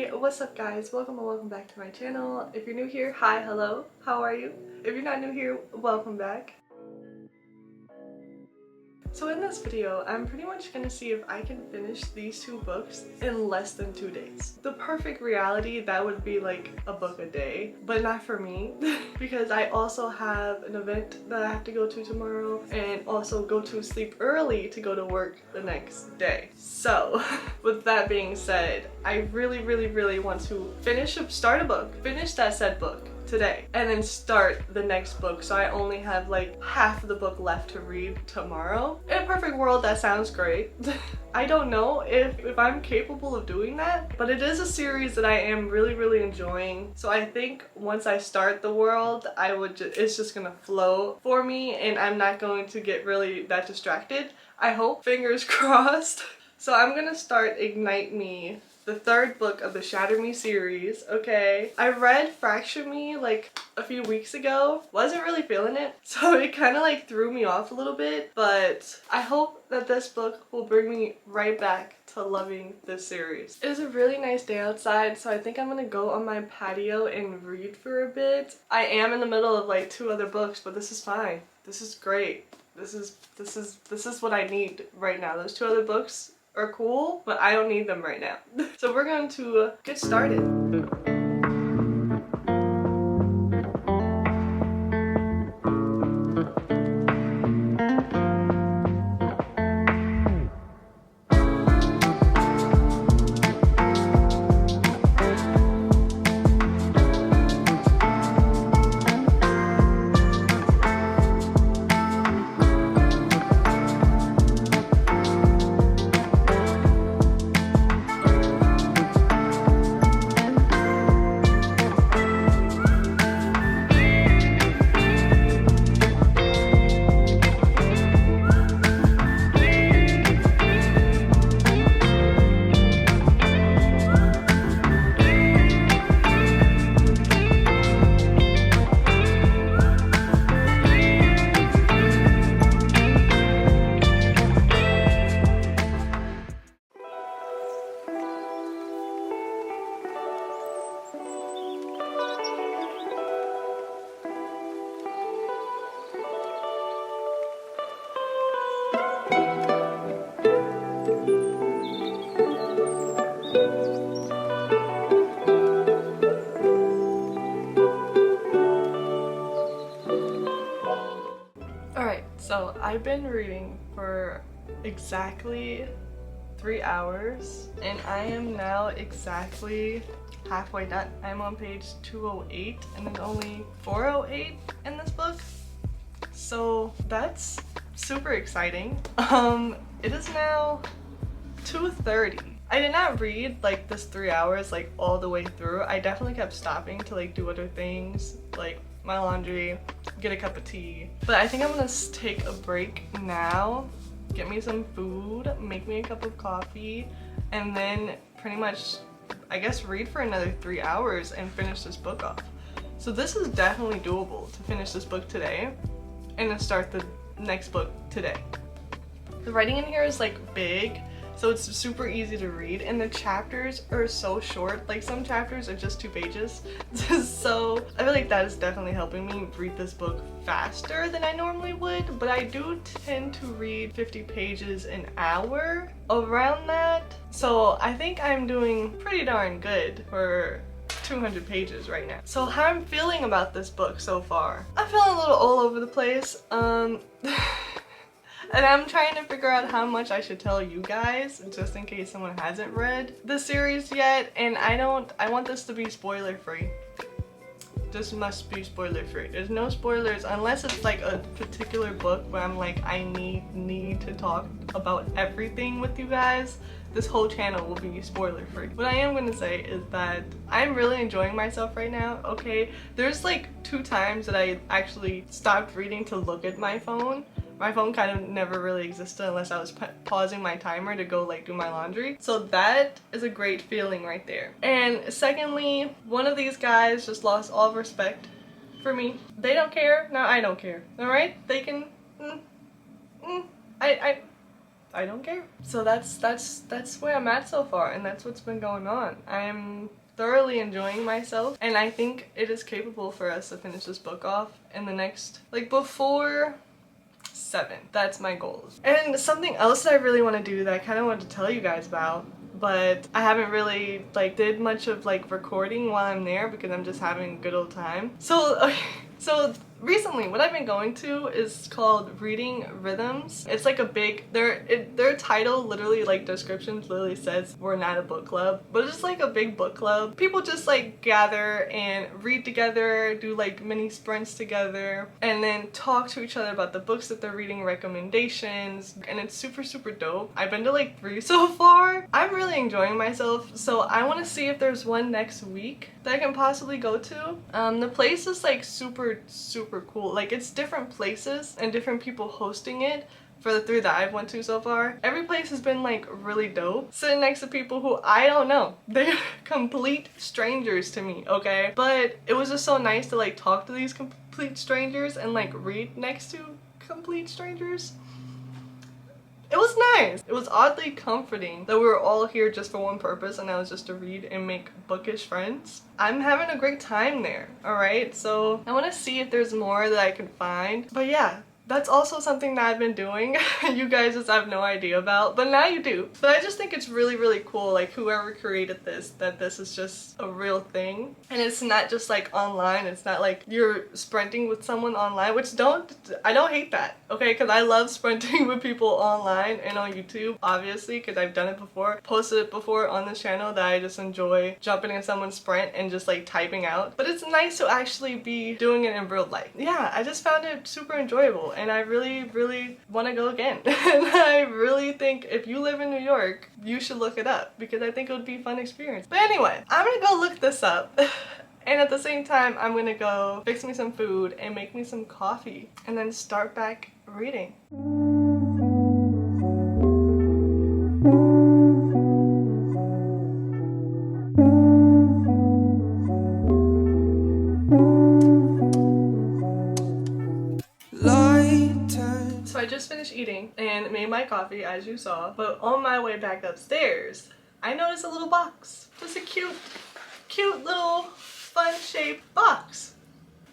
Hey, what's up guys? Welcome and welcome back to my channel. If you're new here, hi, hello, how are you? If you're not new here, welcome back. So in this video, I'm pretty much gonna see if I can finish these two books in less than 2 days. The perfect reality, that would be like a book a day, but not for me because I also have an event that I have to go to tomorrow and also go to sleep early to go to work the next day. So with that being said, I really want to start a book, finish that said book today, and then start the next book, so I only have like half of the book left to read tomorrow. In a perfect world, that sounds great. I don't know if I'm capable of doing that, but it is a series that I am really enjoying, so I think once I start the world, it's just gonna flow for me and I'm not going to get really that distracted. I hope, fingers crossed. So I'm gonna start Ignite Me, the third book of the Shatter Me series, okay? I read Fracture Me like a few weeks ago. Wasn't really feeling it, so it kind of like threw me off a little bit, but I hope that this book will bring me right back to loving this series. It is a really nice day outside, so I think I'm gonna go on my patio and read for a bit. I am in the middle of like 2 other books, but this is fine. This is great. This is what I need right now. Those 2 other books are cool, but I don't need them right now. So we're going to get started. Alright, so I've been reading for exactly 3 hours and I am now exactly halfway done. I'm on page 208 and there's only 408 in this book, so that's super exciting. It is now 2:30. I did not read like this 3 hours like all the way through. I definitely kept stopping to like do other things like my laundry, get a cup of tea. But I think I'm gonna take a break now, get me some food, make me a cup of coffee, and then pretty much, I guess, read for another 3 hours and finish this book off. So this is definitely doable to finish this book today and then start the next book today. The writing in here is like big, so it's super easy to read, and the chapters are so short. Like some chapters are just 2 pages. So I feel like that is definitely helping me read this book faster than I normally would, but I do tend to read 50 pages an hour, around that. So I think I'm doing pretty darn good for 200 pages right now. So how I'm feeling about this book so far? I'm feeling a little all over the place. And I'm trying to figure out how much I should tell you guys, just in case someone hasn't read the series yet, and I want this to be spoiler free. This must be spoiler free. There's no spoilers unless it's like a particular book where I'm like, I need to talk about everything with you guys. This whole channel will be spoiler free. What I am gonna say is that I'm really enjoying myself right now, okay? There's like 2 times that I actually stopped reading to look at my phone. My phone kind of never really existed unless I was pausing my timer to go like do my laundry. So that is a great feeling right there. And secondly, one of these guys just lost all respect for me. They don't care, now I don't care, all right? They can, I don't care. So that's where I'm at so far, and that's what's been going on. I'm thoroughly enjoying myself, and I think it is capable for us to finish this book off in the next, like, before 7. That's my goal. And something else that I really want to do that I kind of wanted to tell you guys about, but I haven't really like did much of like recording while I'm there because I'm just having a good old time. So recently what I've been going to is called Reading Rhythms. It's like a big, their title literally, like descriptions literally says we're not a book club, but it's just like a big book club. People just like gather and read together, do like mini sprints together, and then talk to each other about the books that they're reading, recommendations, and it's super dope. I've been to like 3 so far. I'm really enjoying myself, so I want to see if there's one next week that I can possibly go to. The place is like super cool. Like, it's different places and different people hosting it. For the 3 that I've went to so far, every place has been like really dope. Sitting next to people who I don't know. They're complete strangers to me, okay? But it was just so nice to like talk to these complete strangers and like read next to complete strangers. It was nice. It was oddly comforting that we were all here just for one purpose, and that was just to read and make bookish friends. I'm having a great time there, alright? So I want to see if there's more that I can find. But yeah, that's also something that I've been doing. You guys just have no idea about, but now you do. But I just think it's really cool, like whoever created this, that this is just a real thing. And it's not just like online, it's not like you're sprinting with someone online, which I don't hate that, okay? Because I love sprinting with people online and on YouTube, obviously, because I've done it before. Posted it before on this channel that I just enjoy jumping in someone's sprint and just like typing out. But it's nice to actually be doing it in real life. Yeah, I just found it super enjoyable. And I really want to go again. And I really think if you live in New York, you should look it up because I think it would be a fun experience. But anyway, I'm gonna go look this up. And at the same time, I'm gonna go fix me some food and make me some coffee and then start back reading. So I just finished eating and made my coffee, as you saw, but on my way back upstairs, I noticed a little box. Just a cute little fun-shaped box.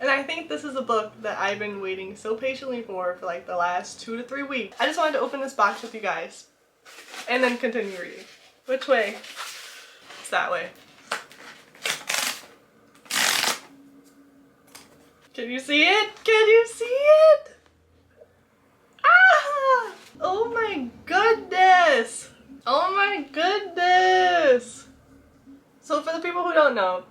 And I think this is a book that I've been waiting so patiently for like the last 2 to 3 weeks. I just wanted to open this box with you guys and then continue reading. Which way? It's that way. Can you see it? Can you see it? Ah! Oh my goodness! Oh my goodness! So for the people who don't know,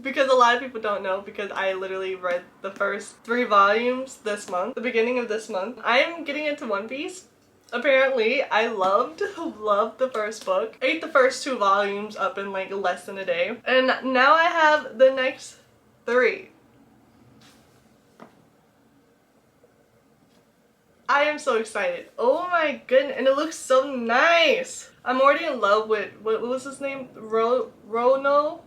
because a lot of people don't know, because I literally read the first 3 volumes this month, the beginning of this month, I am getting into One Piece. Apparently, I loved the first book. Ate the first 2 volumes up in like less than a day. And now I have the next 3. I am so excited. Oh my goodness, and it looks so nice. I'm already in love with, what was his name? Rona?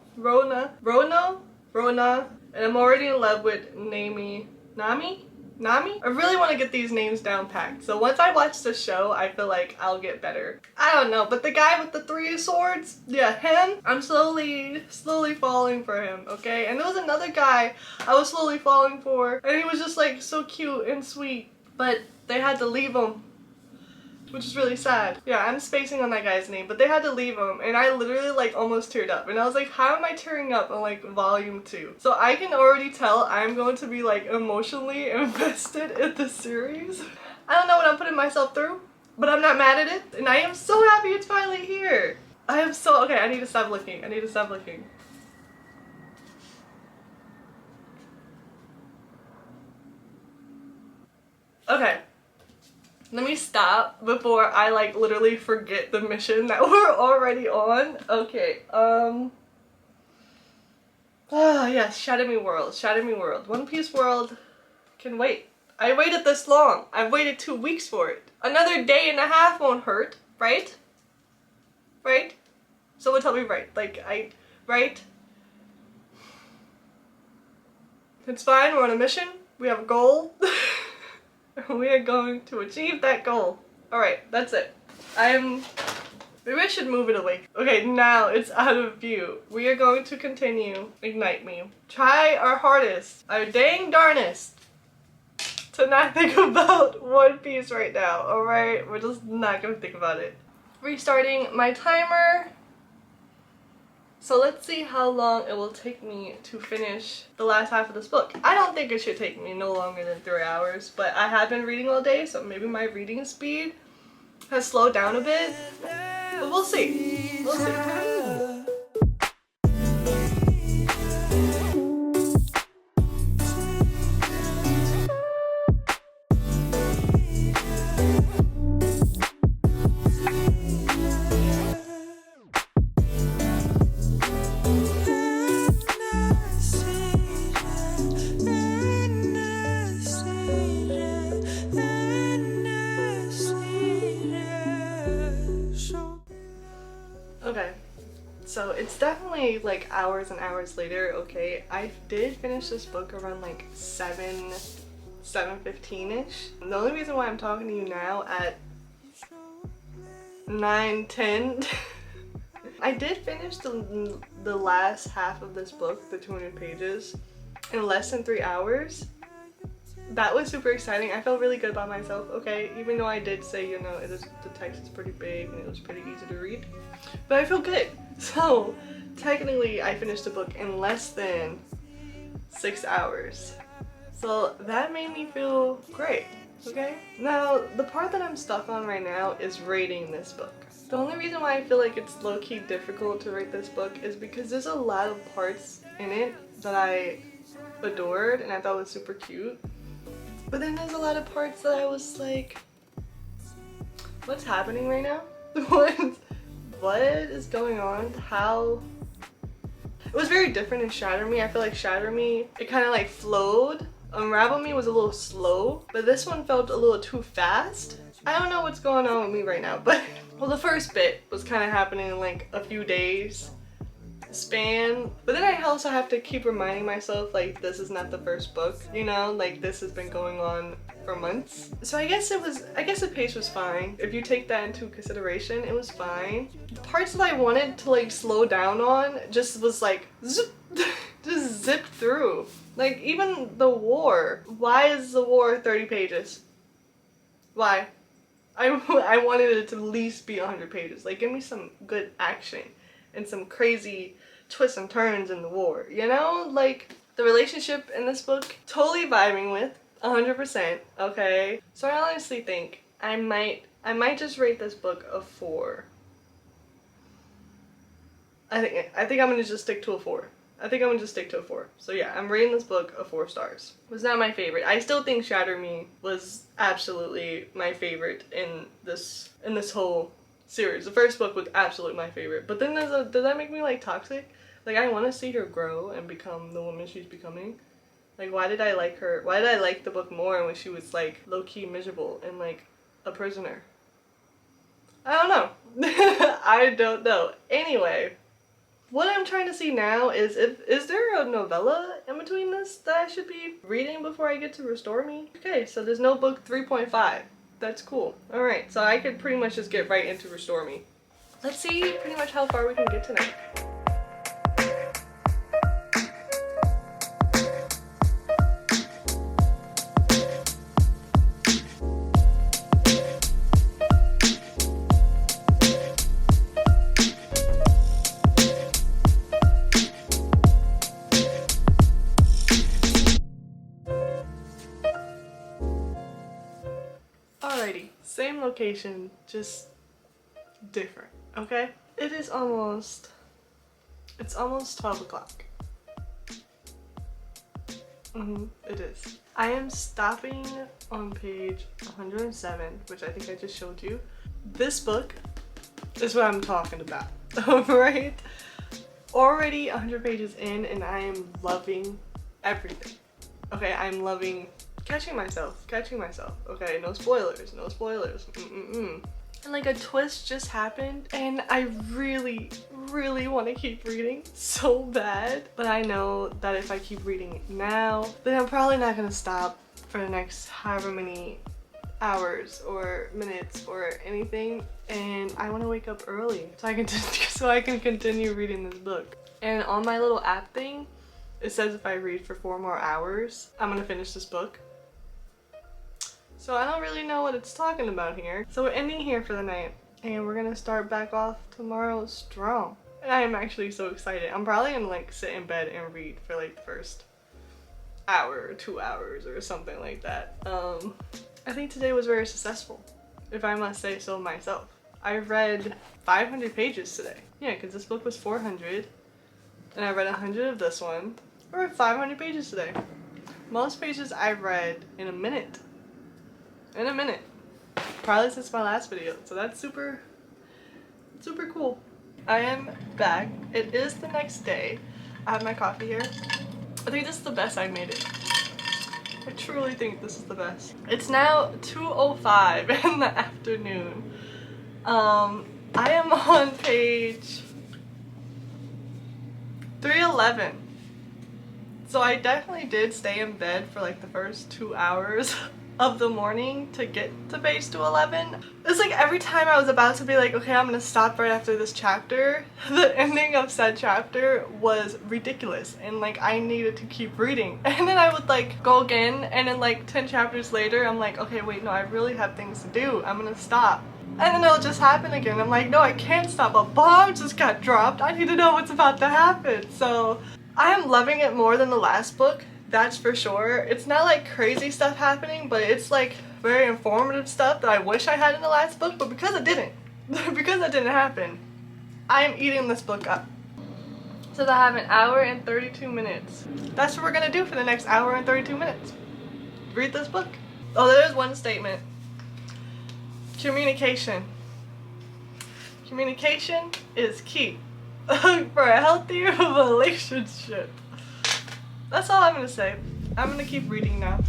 And I'm already in love with Nami? I really want to get these names down packed. So once I watch the show, I feel like I'll get better. I don't know, but the guy with the 3 swords, yeah, him, I'm slowly falling for him, okay? And there was another guy I was slowly falling for, and he was just like so cute and sweet, but they had to leave him, which is really sad. Yeah, I'm spacing on that guy's name, but they had to leave him, and I literally like almost teared up, and I was like, how am I tearing up on like volume 2? So I can already tell I'm going to be like emotionally invested in the series. I don't know what I'm putting myself through, but I'm not mad at it, and I am so happy it's finally here. I am so, okay, I need to stop looking. Okay. Let me stop before I like literally forget the mission that we're already on. Okay, yes, Shatter Me World. One Piece World can wait. I waited this long. I've waited 2 weeks for it. Another day and a half won't hurt, right? Right? Someone tell me right. Like, right? It's fine, we're on a mission. We have a goal. We are going to achieve that goal. Alright, that's it. Maybe I should move it away. Okay, now it's out of view. We are going to continue Ignite Me. Try our hardest, our dang darnest, to not think about One Piece right now, alright? We're just not gonna think about it. Restarting my timer. So let's see how long it will take me to finish the last half of this book. I don't think it should take me no longer than 3 hours, but I have been reading all day, so maybe my reading speed has slowed down a bit. But we'll see. We'll see. Okay, so it's definitely like hours and hours later, okay? I did finish this book around like 7:15-ish. The only reason why I'm talking to you now at 9:10 I did finish the last half of this book, the 200 pages, in less than 3 hours. That was super exciting. I felt really good about myself, okay? Even though I did say, you know, the text is pretty big and it was pretty easy to read. But I feel good. So, technically, I finished the book in less than 6 hours. So, that made me feel great, okay? Now, the part that I'm stuck on right now is rating this book. The only reason why I feel like it's low-key difficult to rate this book is because there's a lot of parts in it that I adored and I thought was super cute. But then there's a lot of parts that I was like, what's happening right now? What is going on? How? It was very different in Shatter Me. I feel like Shatter Me, it kind of like flowed. Unravel Me was a little slow, but this one felt a little too fast. I don't know what's going on with me right now, but well, the first bit was kind of happening in like a few days span, but then I also have to keep reminding myself like this is not the first book, you know, like this has been going on for months. So I guess the pace was fine. If you take that into consideration, it was fine. The parts that I wanted to like slow down on just was like zip, just zip through. Like even the war. Why is the war 30 pages? Why? I wanted it to at least be 100 pages. Like give me some good action and some crazy twists and turns in the war, you know? Like, the relationship in this book, totally vibing with, 100%, okay? So I honestly think I might just rate this book a 4. I think I'm gonna just stick to a 4. I think I'm gonna just stick to a 4. So yeah, I'm rating this book a 4 stars. It was not my favorite. I still think Shatter Me was absolutely my favorite in this whole series. The first book was absolutely my favorite, but then does that make me like toxic? Like I want to see her grow and become the woman she's becoming. Like why did I like her? Why did I like the book more when she was like low-key miserable and like a prisoner? I don't know. I don't know. Anyway, what I'm trying to see now is is there a novella in between this that I should be reading before I get to Restore Me? Okay, so there's no book 3.5. That's cool. Alright, so I could pretty much just get right into Restore Me. Let's see pretty much how far we can get tonight. Alrighty, same location, just different, okay? It's almost 12 o'clock. It is. I am stopping on page 107, which I think I just showed you. This book is what I'm talking about, alright? Already 100 pages in and I am loving everything. Okay, I'm loving catching myself, okay? No spoilers. And like a twist just happened and I really want to keep reading so bad, but I know that if I keep reading it now, then I'm probably not gonna stop for the next however many hours or minutes or anything, and I want to wake up early so I can continue reading this book. And on my little app thing, it says if I read for 4 more hours, I'm gonna finish this book. So I don't really know what it's talking about here. So we're ending here for the night, and we're gonna start back off tomorrow strong. And I am actually so excited. I'm probably gonna like sit in bed and read for like the first hour or 2 hours or something like that. I think today was very successful, if I must say so myself. I read 500 pages today. Yeah, because this book was 400, and I read 100 of this one. I read 500 pages today. Most pages I read in a minute. In a minute. Probably since my last video, so that's super cool. I am back. It is the next day. I have my coffee here. I think this is the best I made it. I truly think this is the best. It's now 2:05 in the afternoon. I am on page 311. So I definitely did stay in bed for like the first 2 hours of the morning to get to page 211. It's like every time I was about to be like, okay, I'm gonna stop right after this chapter, the ending of said chapter was ridiculous, and like I needed to keep reading. And then I would like go again, and then like 10 chapters later I'm like, okay, wait, no, I really have things to do, I'm gonna stop. And then it'll just happen again. I'm like, no, I can't stop, a bomb just got dropped, I need to know what's about to happen. So I am loving it more than the last book, that's for sure. It's not like crazy stuff happening, but it's like very informative stuff that I wish I had in the last book, but because it didn't, because it didn't happen, I am eating this book up. So I have an hour and 32 minutes. That's what we're gonna do for the next hour and 32 minutes. Read this book. Oh, there's one statement. Communication. Communication is key for a healthy relationship. That's all I'm gonna say. I'm gonna keep reading now.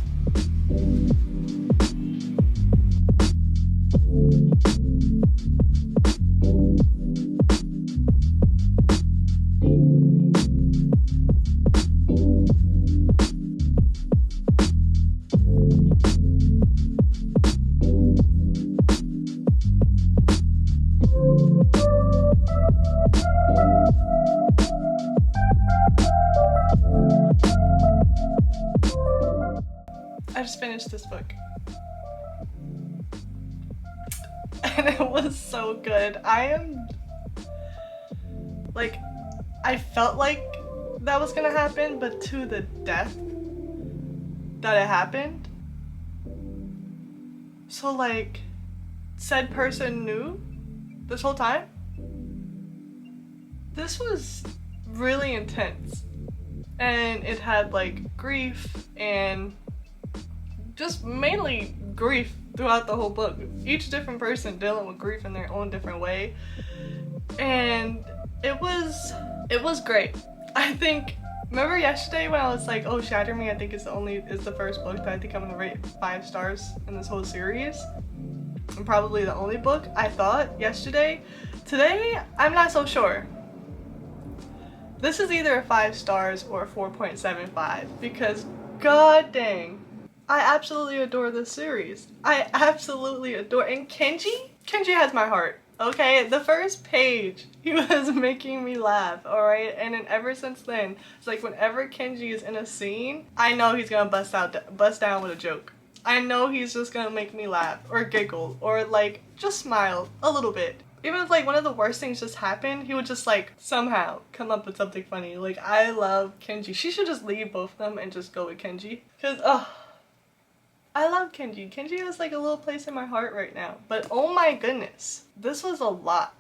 I just finished this book. And it was so good. I felt like that was gonna happen, but to the death that it happened. So like, said person knew this whole time? This was really intense. And it had like grief and just mainly grief throughout the whole book. Each different person dealing with grief in their own different way. And it was great. I think, remember yesterday when I was like, oh, Shatter Me, I think is the first book that I think I'm gonna rate 5 stars in this whole series. And probably the only book I thought yesterday. Today, I'm not so sure. This is either a 5 stars or a 4.75 because god dang, I absolutely adore this series. I absolutely adore, and Kenji has my heart, okay? The first page, he was making me laugh, alright? And then ever since then, it's like whenever Kenji is in a scene, I know he's gonna bust down with a joke. I know he's just gonna make me laugh, or giggle, or like, just smile a little bit. Even if like one of the worst things just happened, he would just like somehow come up with something funny. Like, I love Kenji. She should just leave both of them and just go with Kenji. Cause, I love Kenji. Kenji has like a little place in my heart right now. But oh my goodness, this was a lot.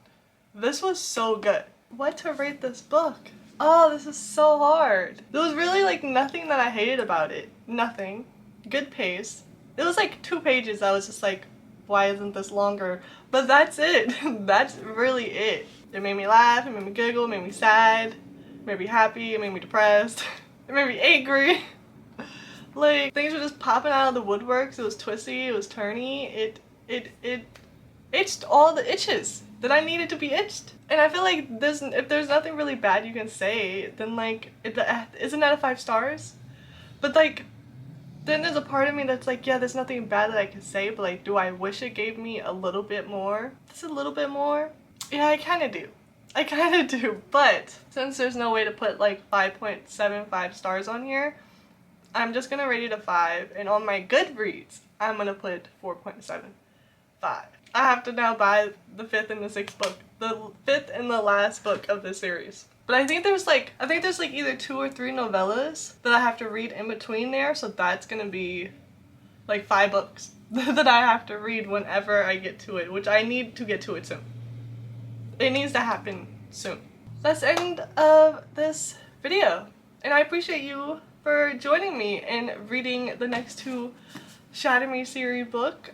This was so good. What to rate this book? Oh, this is so hard. There was really like nothing that I hated about it. Nothing. Good pace. It was like 2 pages I was just like, why isn't this longer? But that's it. That's really it. It made me laugh, it made me giggle, it made me sad, it made me happy, it made me depressed, it made me angry. Like, things were just popping out of the woodworks. It was twisty, it was turny, it itched all the itches that I needed to be itched. And I feel like if there's nothing really bad you can say, then like, isn't that a 5 stars? But like, then there's a part of me that's like, yeah, there's nothing bad that I can say, but like, do I wish it gave me a little bit more? Just a little bit more? Yeah, I kind of do. I kind of do, but since there's no way to put like 5.75 stars on here, I'm just gonna rate it a 5, and on my Goodreads, I'm gonna put 4.75. I have to now buy the 5th and the 6th book, the 5th and the last book of this series. But I think there's like either 2 or 3 novellas that I have to read in between there, so that's gonna be like 5 books that I have to read whenever I get to it, which I need to get to it soon. It needs to happen soon. That's the end of this video, and I appreciate you for joining me in reading the next 2 Shatter Me series books.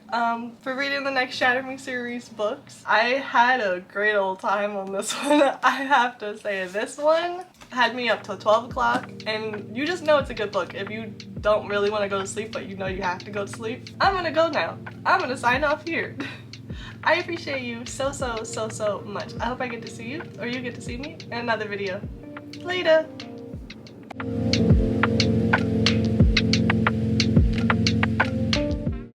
I had a great old time on this one. I have to say, this one had me up till 12 o'clock, and you just know it's a good book if you don't really want to go to sleep, but you know you have to go to sleep. I'm gonna go now. I'm gonna sign off here. I appreciate you so much. I hope I get to see you, or you get to see me in another video. Later!